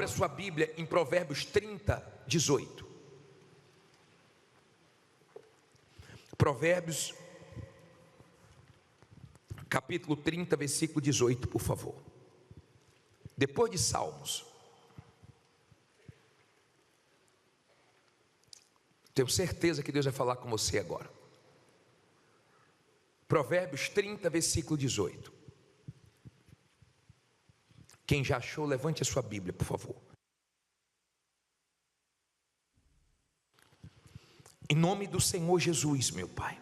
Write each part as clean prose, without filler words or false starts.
Abra sua Bíblia em Provérbios 30, 18. Provérbios, capítulo 30, versículo 18, por favor. Depois de Salmos. Tenho certeza que Deus vai falar com você agora. Provérbios 30, versículo 18. Quem já achou, levante a sua Bíblia, por favor. Em nome do Senhor Jesus, meu Pai,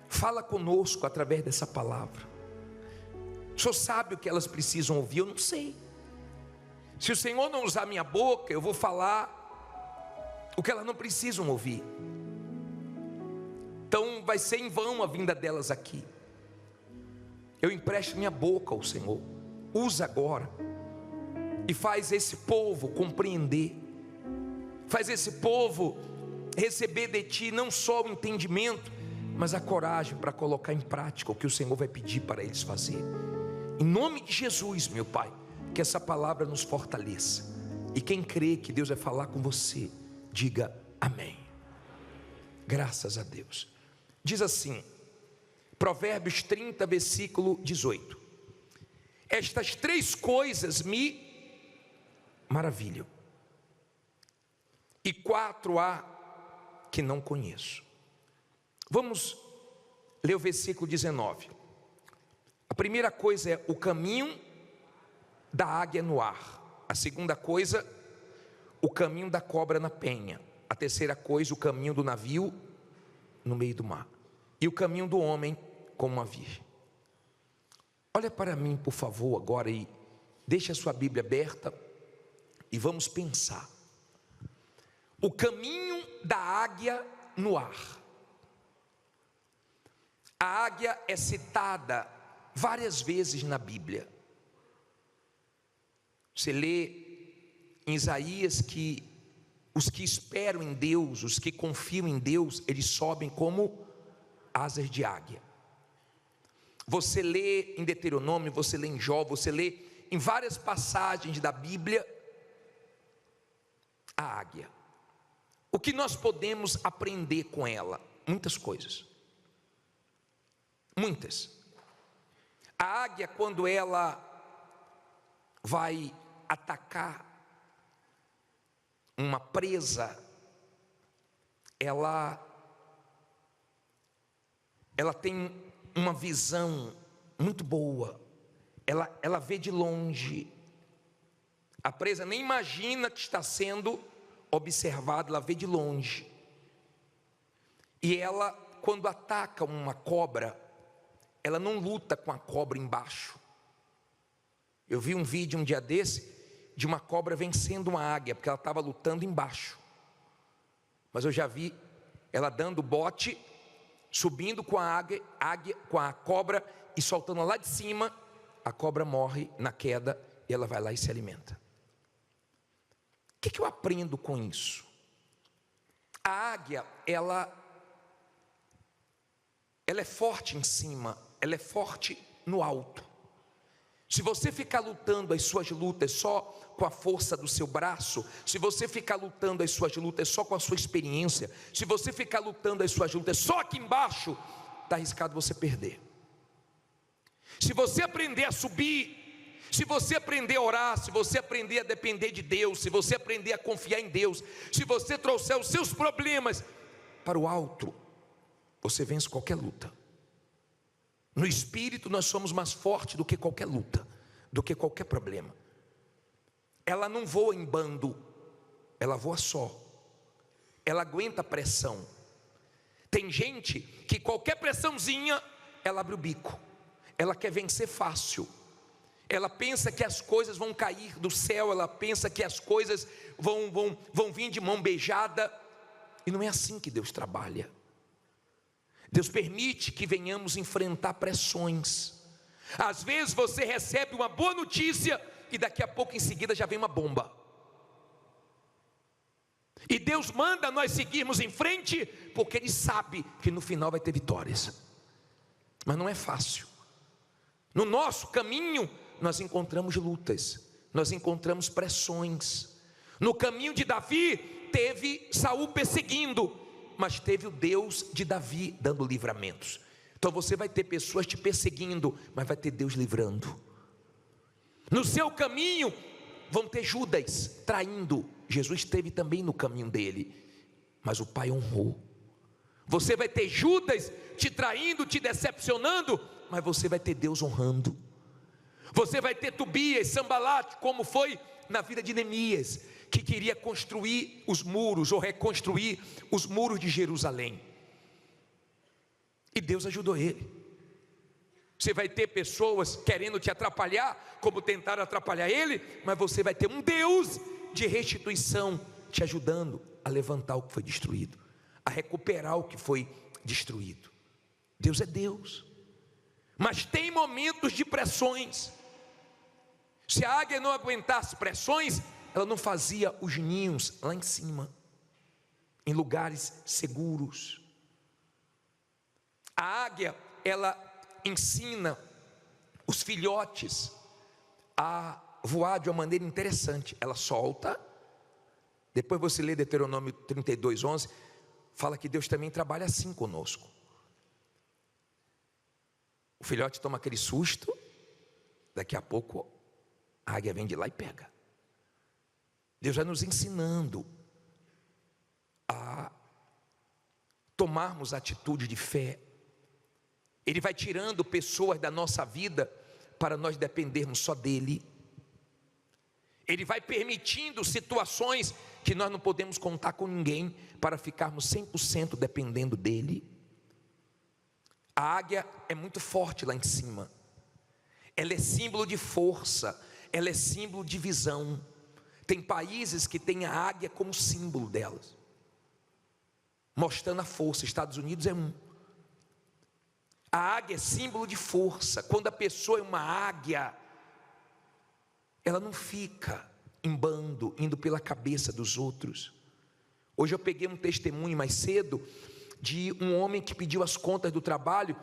fala conosco através dessa palavra. O Senhor sabe o que elas precisam ouvir, eu não sei. Se o Senhor não usar minha boca, eu vou falar o que elas não precisam ouvir. Então vai ser em vão a vinda delas aqui. Eu empresto minha boca ao Senhor. Usa agora e faz esse povo compreender, faz esse povo receber de Ti não só o entendimento, mas a coragem para colocar em prática o que o Senhor vai pedir para eles fazer. Em nome de Jesus, meu Pai, que essa palavra nos fortaleça. E quem crê que Deus vai falar com você, diga amém. Graças a Deus. Diz assim, Provérbios 30, versículo 18. Estas três coisas me maravilham, e quatro há que não conheço. Vamos ler o versículo 19. A primeira coisa é o caminho da águia no ar. A segunda coisa, o caminho da cobra na penha. A terceira coisa, o caminho do navio no meio do mar. E o caminho do homem como uma virgem. Olha para mim, por favor, agora e deixe a sua Bíblia aberta e vamos pensar. O caminho da águia no ar. A águia é citada várias vezes na Bíblia. Você lê em Isaías que os que esperam em Deus, os que confiam em Deus, eles sobem como asas de águia. Você lê em Deuteronômio, você lê em Jó, você lê em várias passagens da Bíblia a águia. O que nós podemos aprender com ela? Muitas coisas. Muitas. A águia, quando ela vai atacar uma presa, ela tem uma visão muito boa. Ela vê de longe. A presa nem imagina que está sendo observada, ela vê de longe. E ela, quando ataca uma cobra, ela não luta com a cobra embaixo. Eu vi um vídeo um dia desse de uma cobra vencendo uma águia, porque ela estava lutando embaixo. Mas eu já vi ela dando bote, subindo com a águia, com a cobra e soltando lá de cima. A cobra morre na queda e ela vai lá e se alimenta. O que eu aprendo com isso? A águia, ela é forte em cima, ela é forte no alto. Se você ficar lutando as suas lutas só com a força do seu braço, se você ficar lutando as suas lutas só com a sua experiência, se você ficar lutando as suas lutas só aqui embaixo, está arriscado você perder. Se você aprender a subir, se você aprender a orar, se você aprender a depender de Deus, se você aprender a confiar em Deus, se você trouxer os seus problemas para o alto, você vence qualquer luta. No espírito nós somos mais fortes do que qualquer luta, do que qualquer problema. Ela não voa em bando, ela voa só. Ela aguenta pressão. Tem gente que qualquer pressãozinha, ela abre o bico. Ela quer vencer fácil. Ela pensa que as coisas vão cair do céu, ela pensa que as coisas vão vir de mão beijada. E não é assim que Deus trabalha. Deus permite que venhamos enfrentar pressões. Às vezes você recebe uma boa notícia e daqui a pouco em seguida já vem uma bomba. E Deus manda nós seguirmos em frente, porque Ele sabe que no final vai ter vitórias. Mas não é fácil. No nosso caminho nós encontramos lutas, nós encontramos pressões. No caminho de Davi, teve Saul perseguindo, mas teve o Deus de Davi dando livramentos. Então você vai ter pessoas te perseguindo, mas vai ter Deus livrando. No seu caminho vão ter Judas traindo. Jesus esteve também no caminho dele, mas o Pai honrou. Você vai ter Judas te traindo, te decepcionando, mas você vai ter Deus honrando. Você vai ter Tobias, Sambalate, como foi na vida de Neemias, que queria construir os muros ou reconstruir os muros de Jerusalém, e Deus ajudou ele. Você vai ter pessoas querendo te atrapalhar, como tentaram atrapalhar ele, mas você vai ter um Deus de restituição te ajudando a levantar o que foi destruído, a recuperar o que foi destruído. Deus é Deus. Mas tem momentos de pressões. Se a águia não aguentasse pressões, ela não fazia os ninhos lá em cima, em lugares seguros. A águia, ela ensina os filhotes a voar de uma maneira interessante. Ela solta, depois você lê Deuteronômio 32:11, fala que Deus também trabalha assim conosco. O filhote toma aquele susto, daqui a pouco a águia vem de lá e pega. Deus vai nos ensinando a tomarmos atitude de fé. Ele vai tirando pessoas da nossa vida para nós dependermos só dele. Ele vai permitindo situações que nós não podemos contar com ninguém, para ficarmos 100% dependendo dele. A águia é muito forte lá em cima. Ela é símbolo de força, ela é símbolo de visão. Tem países que têm a águia como símbolo delas, mostrando a força. Estados Unidos é um. A águia é símbolo de força. Quando a pessoa é uma águia, ela não fica em bando, indo pela cabeça dos outros. Hoje eu peguei um testemunho mais cedo de um homem que pediu as contas do trabalho,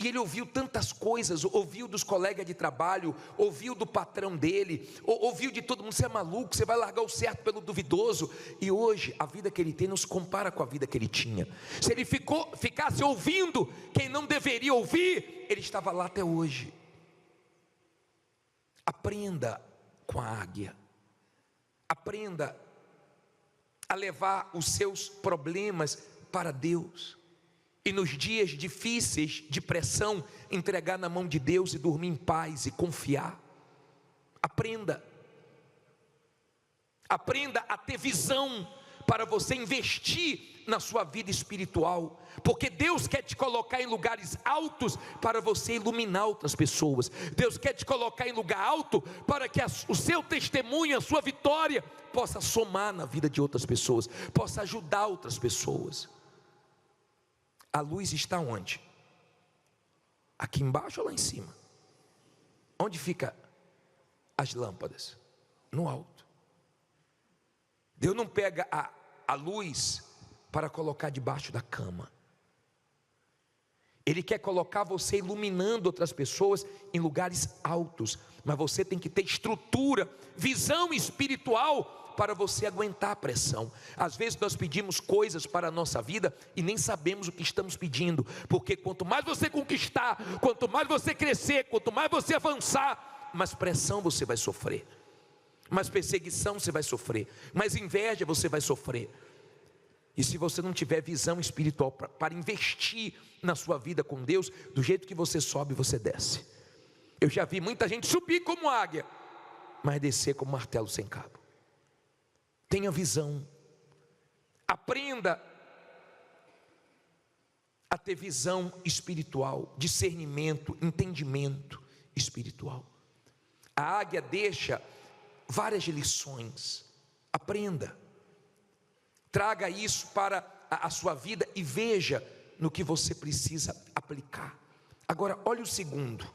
e ele ouviu tantas coisas, ouviu dos colegas de trabalho, ouviu do patrão dele, ouviu de todo mundo: você é maluco, você vai largar o certo pelo duvidoso. E hoje a vida que ele tem não se compara com a vida que ele tinha. Se ele ficasse ouvindo quem não deveria ouvir, ele estava lá até hoje. Aprenda com a águia, aprenda a levar os seus problemas para Deus, e nos dias difíceis de pressão, entregar na mão de Deus e dormir em paz e confiar. Aprenda a ter visão para você investir na sua vida espiritual, porque Deus quer te colocar em lugares altos para você iluminar outras pessoas. Deus quer te colocar em lugar alto para que o seu testemunho, a sua vitória possa somar na vida de outras pessoas, possa ajudar outras pessoas. A luz está onde? Aqui embaixo ou lá em cima? Onde ficam as lâmpadas? No alto. Deus não pega a luz para colocar debaixo da cama. Ele quer colocar você iluminando outras pessoas em lugares altos, mas você tem que ter estrutura, visão espiritual para você aguentar a pressão. Às vezes nós pedimos coisas para a nossa vida e nem sabemos o que estamos pedindo, porque quanto mais você conquistar, quanto mais você crescer, quanto mais você avançar, mais pressão você vai sofrer, mais perseguição você vai sofrer, mais inveja você vai sofrer. E se você não tiver visão espiritual para investir na sua vida com Deus, do jeito que você sobe, você desce. Eu já vi muita gente subir como águia, mas descer como martelo sem cabo. Tenha visão, aprenda a ter visão espiritual, discernimento, entendimento espiritual. A águia deixa várias lições. Aprenda, traga isso para a sua vida e veja no que você precisa aplicar. Agora olha o segundo,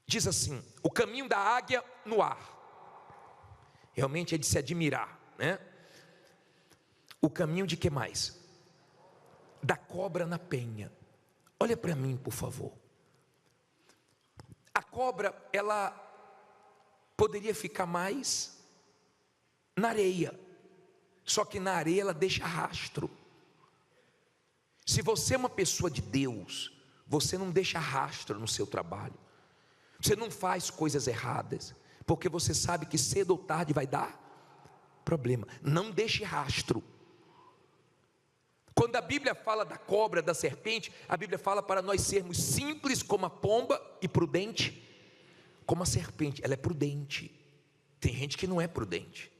diz assim: o caminho da águia no ar. Realmente é de se admirar, né? O caminho de que mais? Da cobra na penha. Olha para mim, por favor. A cobra, ela poderia ficar mais na areia, só que na areia ela deixa rastro. Se você é uma pessoa de Deus, você não deixa rastro no seu trabalho, você não faz coisas erradas, porque você sabe que cedo ou tarde vai dar problema. Não deixe rastro. Quando a Bíblia fala da cobra, da serpente, a Bíblia fala para nós sermos simples como a pomba e prudente como a serpente. Ela é prudente. Tem gente que não é prudente.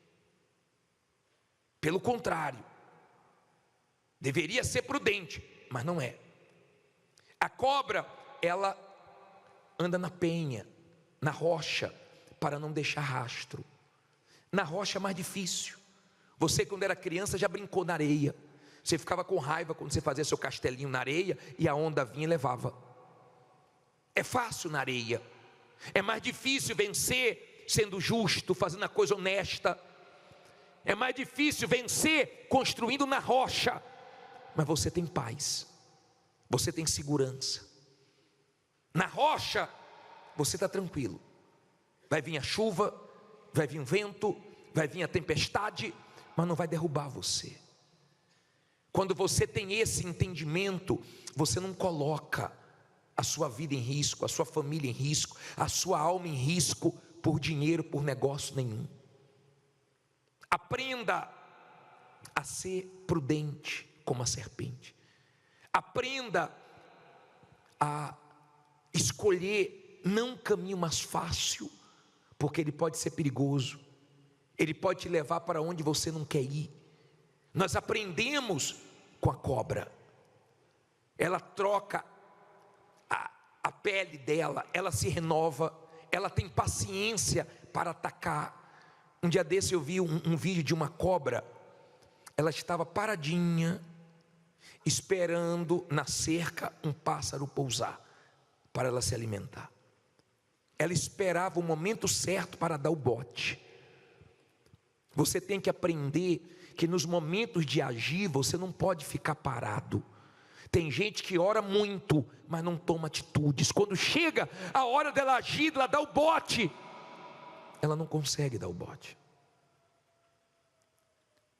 Pelo contrário, deveria ser prudente, mas não é. A cobra, ela anda na penha, na rocha, para não deixar rastro. Na rocha é mais difícil. Você, quando era criança, já brincou na areia. Você ficava com raiva quando você fazia seu castelinho na areia e a onda vinha e levava. É fácil na areia. É mais difícil vencer sendo justo, fazendo a coisa honesta. É mais difícil vencer construindo na rocha. Mas você tem paz, você tem segurança. Na rocha você está tranquilo. Vai vir a chuva, vai vir o vento, vai vir a tempestade, mas não vai derrubar você. Quando você tem esse entendimento, você não coloca a sua vida em risco, a sua família em risco, a sua alma em risco por dinheiro, por negócio nenhum. Aprenda a ser prudente como a serpente. Aprenda a escolher não um caminho mais fácil, porque ele pode ser perigoso. Ele pode te levar para onde você não quer ir. Nós aprendemos com a cobra. Ela troca a pele dela, ela se renova, ela tem paciência para atacar. Um dia desse eu vi um vídeo de uma cobra. Ela estava paradinha, esperando na cerca um pássaro pousar, para ela se alimentar. Ela esperava o momento certo para dar o bote. Você tem que aprender que nos momentos de agir, você não pode ficar parado. Tem gente que ora muito, mas não toma atitudes. Quando chega a hora dela agir, ela dá o bote, ela não consegue dar o bote.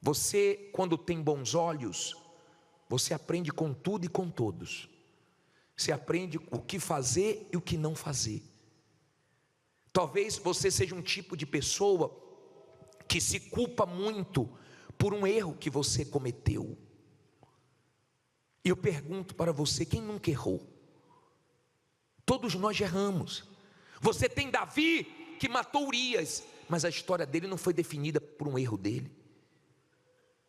Você, quando tem bons olhos, você aprende com tudo e com todos. Você aprende o que fazer e o que não fazer. Talvez você seja um tipo de pessoa que se culpa muito por um erro que você cometeu. E eu pergunto para você, quem nunca errou? Todos nós erramos. Você tem Davi que matou Urias, mas a história dele não foi definida por um erro dele.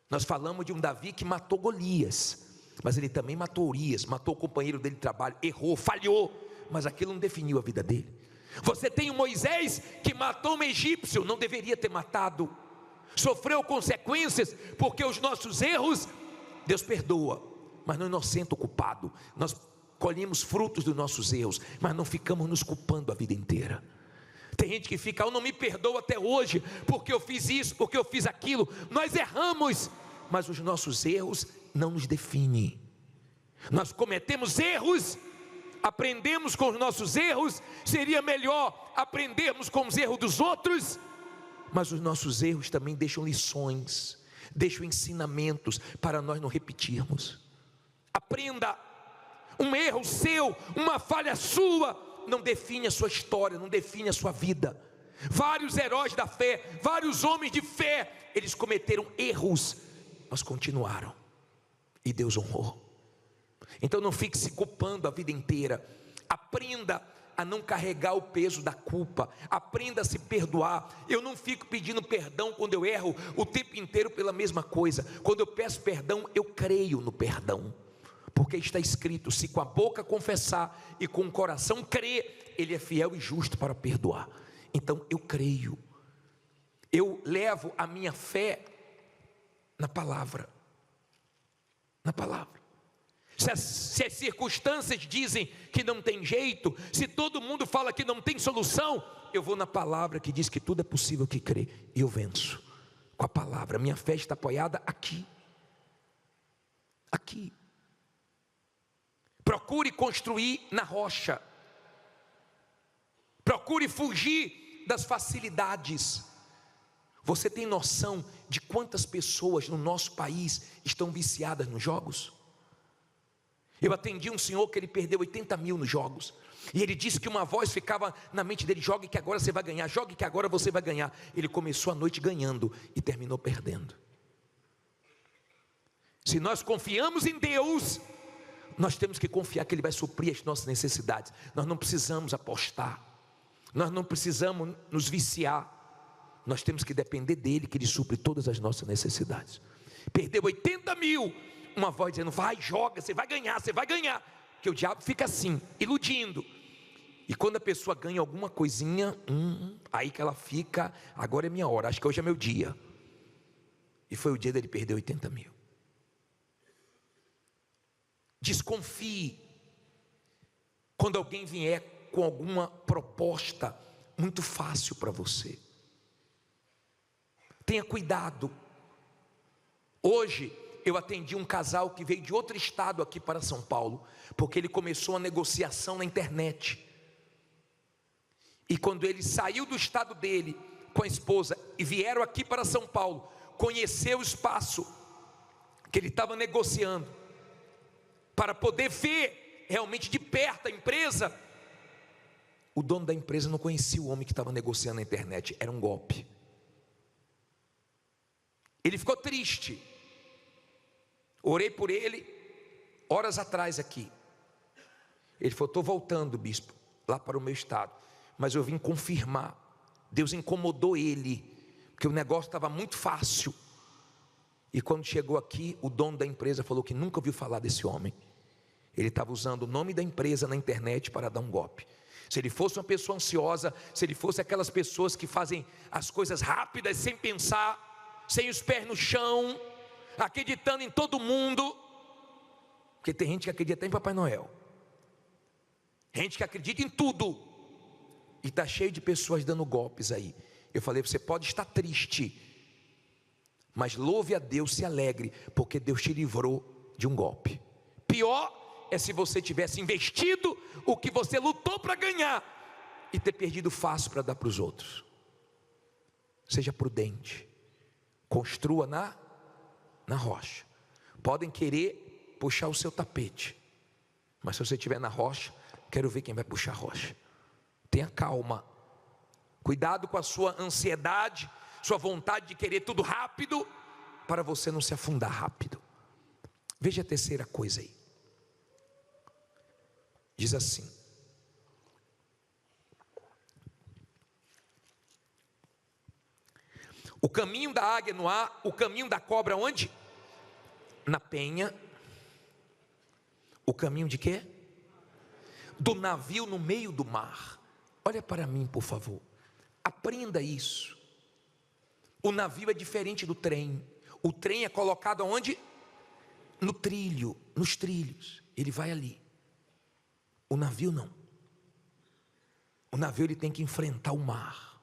Nós falamos de um Davi que matou Golias, mas ele também matou Urias, matou o companheiro dele de trabalho, errou, falhou, mas aquilo não definiu a vida dele. Você tem o Moisés que matou um egípcio, não deveria ter matado, sofreu consequências, porque os nossos erros, Deus perdoa, mas não inocenta o culpado. Nós colhemos frutos dos nossos erros, mas não ficamos nos culpando a vida inteira. Tem gente que fica, eu não me perdoo até hoje, porque eu fiz isso, porque eu fiz aquilo. Nós erramos, mas os nossos erros não nos definem. Nós cometemos erros, aprendemos com os nossos erros. Seria melhor aprendermos com os erros dos outros, mas os nossos erros também deixam lições, deixam ensinamentos para nós não repetirmos. Aprenda, um erro seu, uma falha sua, não define a sua história, não define a sua vida. Vários heróis da fé, vários homens de fé, eles cometeram erros, mas continuaram, e Deus honrou. Então não fique se culpando a vida inteira. Aprenda a não carregar o peso da culpa. Aprenda a se perdoar. Eu não fico pedindo perdão quando eu erro o tempo inteiro pela mesma coisa. Quando eu peço perdão, eu creio no perdão, porque está escrito, se com a boca confessar e com o coração crer, Ele é fiel e justo para perdoar. Então eu creio, eu levo a minha fé na palavra. Na palavra. Se as circunstâncias dizem que não tem jeito, se todo mundo fala que não tem solução, eu vou na palavra que diz que tudo é possível que crê, e eu venço com a palavra. Minha fé está apoiada aqui. Aqui. Procure construir na rocha. Procure fugir das facilidades. Você tem noção de quantas pessoas no nosso país estão viciadas nos jogos? Eu atendi um senhor que ele perdeu 80 mil nos jogos, e ele disse que uma voz ficava na mente dele: jogue que agora você vai ganhar, jogue que agora você vai ganhar. Ele começou a noite ganhando e terminou perdendo. Se nós confiamos em Deus, nós temos que confiar que Ele vai suprir as nossas necessidades. Nós não precisamos apostar, nós não precisamos nos viciar, nós temos que depender dEle, que Ele supre todas as nossas necessidades. Perdeu 80 mil, uma voz dizendo: vai, joga, você vai ganhar, que o diabo fica assim, iludindo. E quando a pessoa ganha alguma coisinha, aí que ela fica: agora é minha hora, acho que hoje é meu dia. E foi o dia dele perder 80 mil. Desconfie quando alguém vier com alguma proposta muito fácil para você. Tenha cuidado. Hoje eu atendi um casal que veio de outro estado aqui para São Paulo, porque ele começou uma negociação na internet. E quando ele saiu do estado dele com a esposa e vieram aqui para São Paulo, conhecer o espaço que ele estava negociando, para poder ver realmente de perto a empresa, o dono da empresa não conhecia o homem que estava negociando na internet, era um golpe. Ele ficou triste. Orei por ele horas atrás aqui. Ele falou: estou voltando, bispo, lá para o meu estado, mas eu vim confirmar. Deus incomodou ele, porque o negócio estava muito fácil. E quando chegou aqui, o dono da empresa falou que nunca ouviu falar desse homem. Ele estava usando o nome da empresa na internet para dar um golpe. Se ele fosse uma pessoa ansiosa, se ele fosse aquelas pessoas que fazem as coisas rápidas, sem pensar, sem os pés no chão, acreditando em todo mundo, porque tem gente que acredita em Papai Noel, gente que acredita em tudo, e está cheio de pessoas dando golpes aí. Eu falei: você pode estar triste, mas louve a Deus, se alegre, porque Deus te livrou de um golpe. Pior é se você tivesse investido o que você lutou para ganhar e ter perdido fácil para dar para os outros. Seja prudente, construa na rocha. Podem querer puxar o seu tapete, mas se você estiver na rocha, quero ver quem vai puxar a rocha. Tenha calma, cuidado com a sua ansiedade, sua vontade de querer tudo rápido, para você não se afundar rápido. Veja a terceira coisa aí. Diz assim: o caminho da águia no ar, o caminho da cobra onde? Na penha. O caminho de quê? Do navio no meio do mar. Olha para mim, por favor, aprenda isso. O navio é diferente do trem. O trem é colocado onde? No trilho, nos trilhos. Ele vai ali. O navio não. O navio ele tem que enfrentar o mar.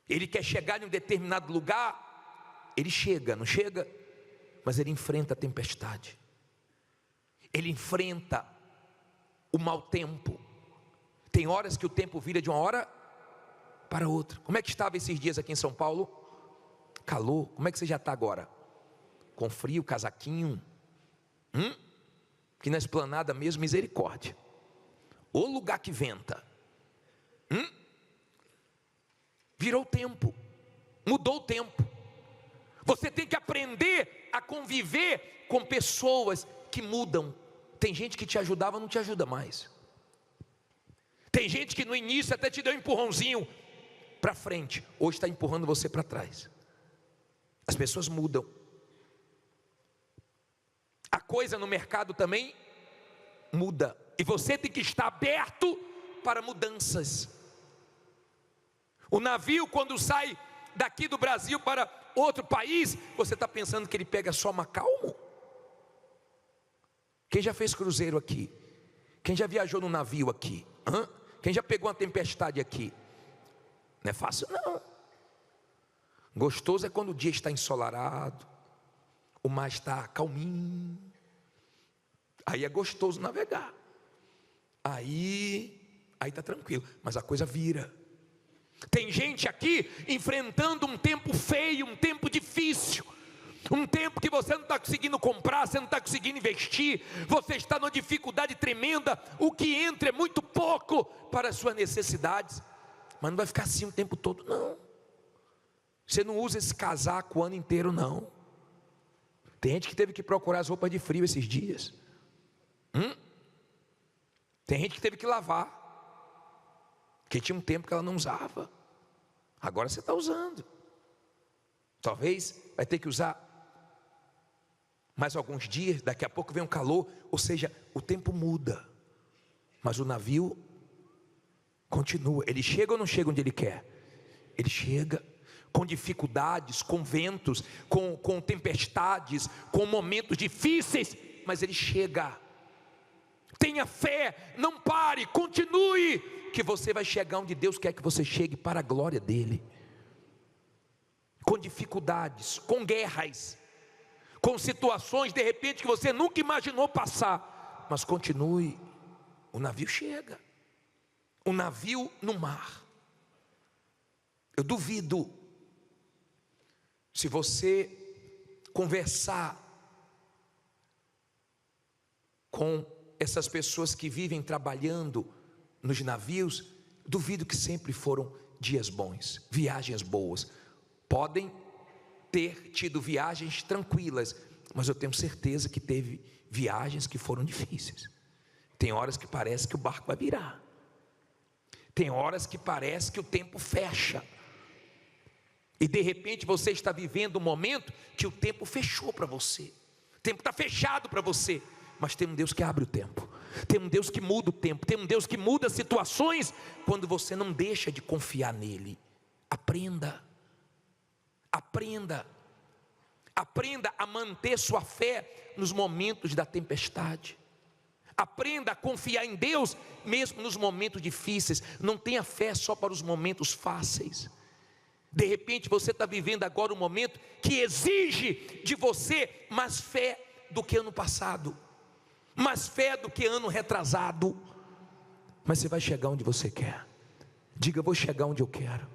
Ele quer chegar em um determinado lugar, ele chega, não chega? Mas ele enfrenta a tempestade. Ele enfrenta o mau tempo. Tem horas que o tempo vira de uma hora para outra. Como é que estava esses dias aqui em São Paulo? Calor. Como é que você já está agora? Com frio, casaquinho? Que na esplanada mesmo, misericórdia. O lugar que venta. Virou o tempo. Mudou o tempo. Você tem que aprender a conviver com pessoas que mudam. Tem gente que te ajudava, não te ajuda mais. Tem gente que no início até te deu um empurrãozinho para frente, hoje está empurrando você para trás. As pessoas mudam. A coisa no mercado também muda, e você tem que estar aberto para mudanças. O navio, quando sai daqui do Brasil para outro país, você está pensando que ele pega só Macau? Quem já fez cruzeiro aqui? Quem já viajou no navio aqui? Quem já pegou uma tempestade aqui? Não é fácil não. Gostoso é quando o dia está ensolarado, o mar está calminho, aí é gostoso navegar. Aí aí está tranquilo, mas a coisa vira. Tem gente aqui enfrentando um tempo feio, um tempo difícil, um tempo que você não está conseguindo comprar, você não está conseguindo investir, você está numa dificuldade tremenda, o que entra é muito pouco para as suas necessidades, mas não vai ficar assim o tempo todo, não. Você não usa esse casaco o ano inteiro, não. Tem gente que teve que procurar as roupas de frio esses dias. Tem gente que teve que lavar, porque tinha um tempo que ela não usava. Agora você está usando. Talvez vai ter que usar mais alguns dias, daqui a pouco vem um calor, ou seja, o tempo muda, mas o navio continua. Ele chega ou não chega onde ele quer? Ele chega com dificuldades, com ventos, com tempestades, com momentos difíceis, mas ele chega. Tenha fé, não pare, continue, que você vai chegar onde Deus quer que você chegue, para a glória dele. Com dificuldades, com guerras, com situações de repente que você nunca imaginou passar, mas continue. O navio chega, o navio no mar. Eu duvido, se você conversar com essas pessoas que vivem trabalhando nos navios, duvido que sempre foram dias bons, viagens boas. Podem ter tido viagens tranquilas, mas eu tenho certeza que teve viagens que foram difíceis. Tem horas que parece que o barco vai virar, tem horas que parece que o tempo fecha, e de repente você está vivendo um momento que o tempo fechou para você, o tempo está fechado para você, mas tem um Deus que abre o tempo, tem um Deus que muda o tempo, tem um Deus que muda situações, quando você não deixa de confiar nele. Aprenda a manter sua fé nos momentos da tempestade. Aprenda a confiar em Deus mesmo nos momentos difíceis. Não tenha fé só para os momentos fáceis. De repente você está vivendo agora um momento que exige de você mais fé do que ano passado, mais fé do que ano retrasado, mas você vai chegar onde você quer. Diga: eu vou chegar onde eu quero.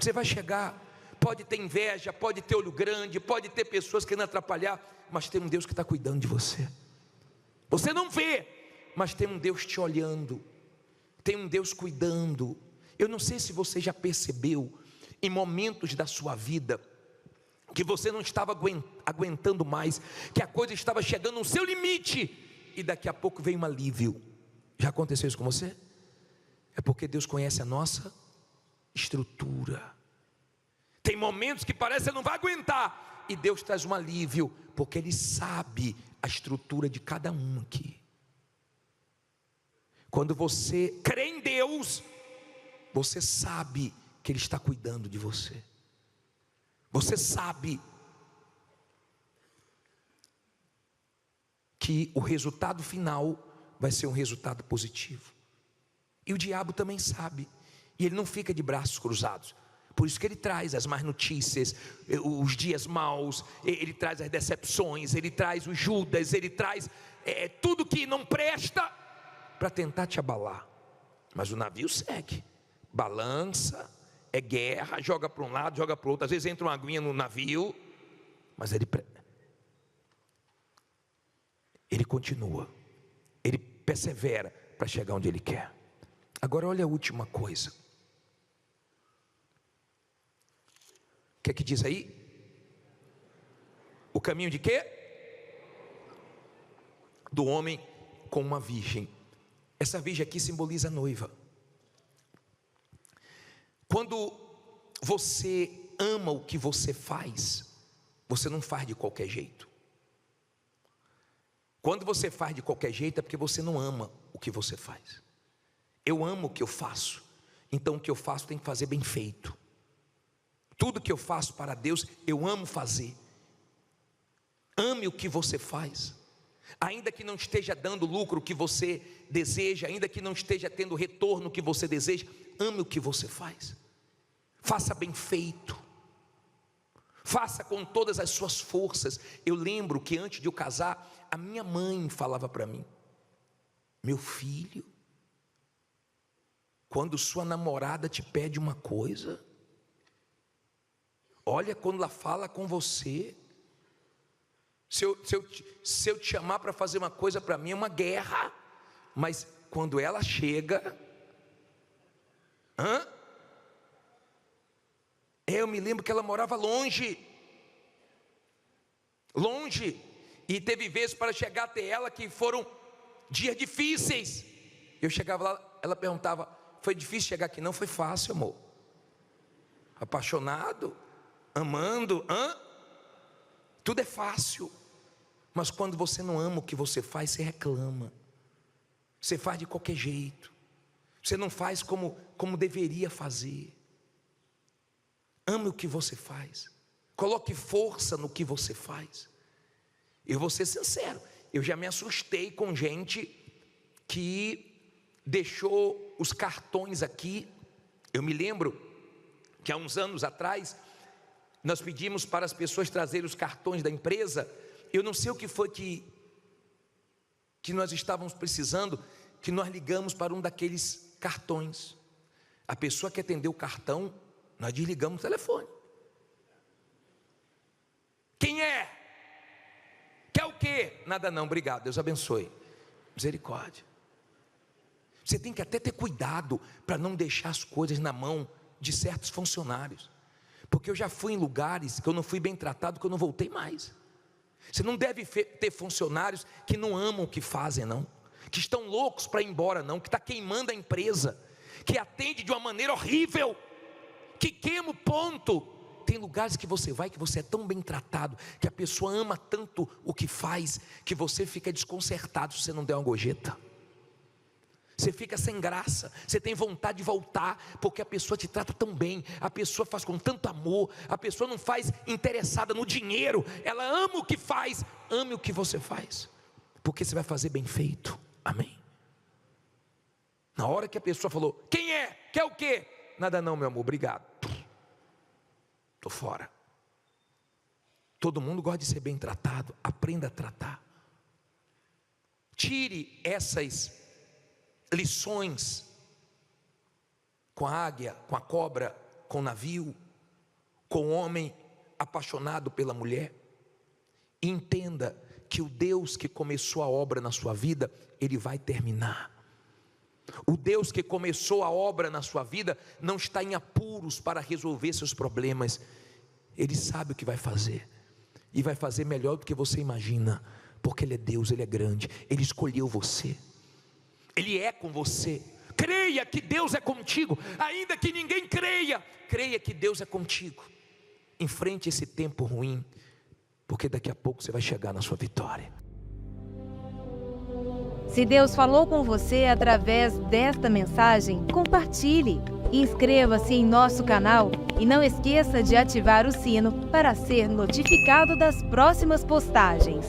Você vai chegar. Pode ter inveja, pode ter olho grande, pode ter pessoas querendo atrapalhar, mas tem um Deus que está cuidando de você. Você não vê, mas tem um Deus te olhando, tem um Deus cuidando. Eu não sei se você já percebeu, em momentos da sua vida, que você não estava aguentando mais, que a coisa estava chegando no seu limite, e daqui a pouco vem um alívio. Já aconteceu isso com você? É porque Deus conhece a nossa estrutura. Tem momentos que parece que você não vai aguentar, e Deus traz um alívio, porque Ele sabe a estrutura de cada um aqui. Quando você crê em Deus, você sabe que Ele está cuidando de você. Você sabe que o resultado final vai ser um resultado positivo. E o diabo também sabe, e ele não fica de braços cruzados. Por isso que ele traz as más notícias, os dias maus, ele traz as decepções, ele traz o Judas, ele traz tudo que não presta para tentar te abalar. Mas o navio segue, balança, é guerra, joga para um lado, joga para o outro. Às vezes entra uma aguinha no navio, mas ele continua, ele persevera para chegar onde ele quer. Agora olha a última coisa. O que é que diz aí? O caminho de quê? Do homem com uma virgem. Essa virgem aqui simboliza a noiva. Quando você ama o que você faz, você não faz de qualquer jeito. Quando você faz de qualquer jeito é porque você não ama o que você faz. Eu amo o que eu faço, então o que eu faço tem que fazer bem feito. Tudo que eu faço para Deus, eu amo fazer. Ame o que você faz, ainda que não esteja dando lucro o que você deseja, ainda que não esteja tendo retorno o que você deseja, ame o que você faz. Faça bem feito, faça com todas as suas forças. Eu lembro que antes de eu casar, a minha mãe falava para mim: meu filho, quando sua namorada te pede uma coisa. Olha quando ela fala com você. Se eu te chamar para fazer uma coisa, para mim é uma guerra. Mas quando ela chega, eu me lembro que ela morava longe, e teve vezes para chegar até ela que foram dias difíceis. Eu chegava lá, ela perguntava: foi difícil chegar aqui? Não, foi fácil, amor. Apaixonado, amando, tudo é fácil. Mas quando você não ama o que você faz, você reclama. Você faz de qualquer jeito. Você não faz como deveria fazer. Ame o que você faz. Coloque força no que você faz. Eu vou ser sincero, eu já me assustei com gente que deixou os cartões aqui. Eu me lembro que há uns anos atrás, nós pedimos para as pessoas trazerem os cartões da empresa. Eu não sei o que foi que nós estávamos precisando, que nós ligamos para um daqueles cartões. A pessoa que atendeu o cartão, nós desligamos o telefone. Quem é? Quer o quê? Nada não, obrigado, Deus abençoe. Misericórdia. Você tem que até ter cuidado para não deixar as coisas na mão de certos funcionários. Porque eu já fui em lugares que eu não fui bem tratado, que eu não voltei mais. Você não deve ter funcionários que não amam o que fazem, não, que estão loucos para ir embora, não, que está queimando a empresa, que atende de uma maneira horrível, que queima o ponto. Tem lugares que você vai, que você é tão bem tratado, que a pessoa ama tanto o que faz, que você fica desconcertado se você não der uma gorjeta. Você fica sem graça, você tem vontade de voltar, porque a pessoa te trata tão bem, a pessoa faz com tanto amor, a pessoa não faz interessada no dinheiro, ela ama o que faz. Ame o que você faz, porque você vai fazer bem feito, amém? Na hora que a pessoa falou: quem é? Quer o quê? Nada não, meu amor, obrigado, estou fora. Todo mundo gosta de ser bem tratado, aprenda a tratar. Tire essas lições com a águia, com a cobra, com o navio, com o homem apaixonado pela mulher. E entenda que o Deus que começou a obra na sua vida, Ele vai terminar. O Deus que começou a obra na sua vida não está em apuros para resolver seus problemas. Ele sabe o que vai fazer, e vai fazer melhor do que você imagina, porque Ele é Deus, Ele é grande, Ele escolheu você, Ele é com você. Creia que Deus é contigo, ainda que ninguém creia. Creia que Deus é contigo. Enfrente esse tempo ruim, porque daqui a pouco você vai chegar na sua vitória. Se Deus falou com você através desta mensagem, compartilhe. Inscreva-se em nosso canal e não esqueça de ativar o sino para ser notificado das próximas postagens.